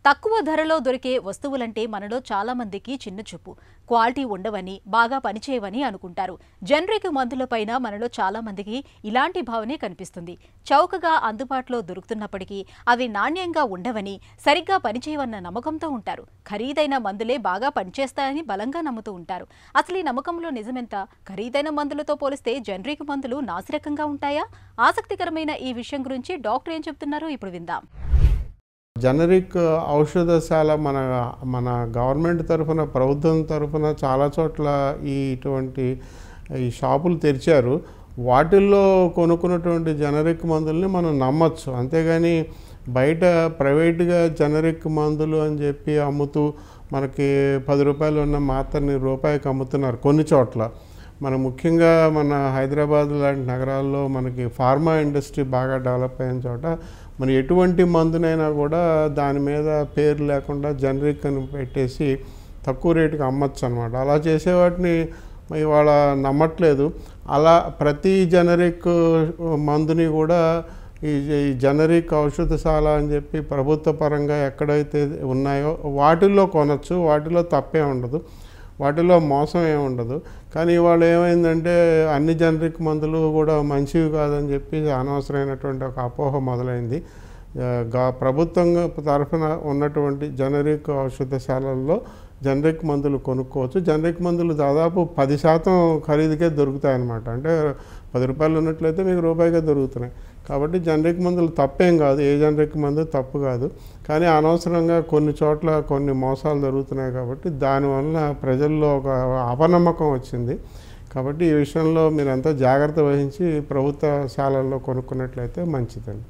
తక్కువ ధరలో దొరికే వస్తువులంటే మనలో చాలా మందికి చిన్న చూపు. క్వాలిటీ ఉండవని, బాగా పనిచేయవని అనుకుంటారు. జనరిక్ మందులపైన మనలో చాలా మందికి ఇలాంటి భావనే కనిపిస్తుంది. చౌకగా అందుబాటులో దొరుకుతున్నప్పటికీ అవి నాణ్యంగా ఉండవని, సరిగ్గా పనిచేయవన్న నమ్మకంతో ఉంటారు. ఖరీదైన మందులే బాగా పనిచేస్తాయని బలంగా నమ్ముతూ ఉంటారు. అసలు ఈ నమ్మకంలో నిజమెంత? ఖరీదైన మందులతో పోలిస్తే జనరిక్ మందులు నాసిరకంగా ఉంటాయా? ఆసక్తికరమైన ఈ విషయం గురించి డాక్టర్ ఏం చెప్తున్నారో ఇప్పుడు విందాం. జనరిక్ ఔషధశాల మన గవర్నమెంట్ తరఫున, ప్రభుత్వం తరఫున చాలా చోట్ల ఇటువంటి షాపులు తెరిచారు. వాటిల్లో కొనుక్కున్నటువంటి జనరిక్ మందుల్ని మనం నమ్మచ్చు. అంతేగాని బయట ప్రైవేట్గా జనరిక్ మందులు అని చెప్పి అమ్ముతూ మనకి 10 రూపాయలు ఉన్న మాత్రని రూపాయికి అమ్ముతున్నారు కొన్ని చోట్ల. ముఖ్యంగా మన హైదరాబాద్ లాంటి నగరాల్లో మనకి ఫార్మా ఇండస్ట్రీ బాగా డెవలప్ అయిన చోట ఎటువంటి మందునైనా కూడా దాని మీద పేరు లేకుండా జనరిక్ అని పెట్టేసి తక్కువ రేటుకి అమ్మచ్చు అనమాట. అలా చేసేవాటిని ఇవాళ నమ్మట్లేదు. అలా ప్రతి జనరిక్ మందుని కూడా ఈ జనరిక్ ఔషధశాల అని చెప్పి ప్రభుత్వ పరంగా ఎక్కడైతే ఉన్నాయో వాటిల్లో కొనచ్చు. వాటిలో తప్పే ఉండదు, వాటిలో మోసం ఏమి ఉండదు. కానీ ఇవాళ ఏమైందంటే అన్ని జనరిక్ మందులు కూడా మంచివి కాదని చెప్పి అనవసరమైనటువంటి ఒక అపోహ మొదలైంది. ప్రభుత్వం తరఫున ఉన్నటువంటి జనరిక్ ఔషధశాలల్లో జనరిక్ మందులు కొనుక్కోవచ్చు. జనరిక్ మందులు దాదాపు 10% ఖరీదుకే దొరుకుతాయి అన్నమాట. అంటే 10 రూపాయలు ఉన్నట్లయితే మీకు రూపాయికే దొరుకుతున్నాయి. కాబట్టి జనరిక్ మందులు తప్పేం కాదు, ఏ జనరిక్ మందు తప్పు కాదు. కానీ అనవసరంగా కొన్ని చోట్ల కొన్ని మోసాలు జరుగుతున్నాయి. కాబట్టి దానివల్ల ప్రజల్లో ఒక అపనమ్మకం వచ్చింది. కాబట్టి ఈ విషయంలో మీరంతా జాగ్రత్త వహించి ప్రభుత్వ శాలల్లో కొనుక్కున్నట్లయితే మంచిదండి.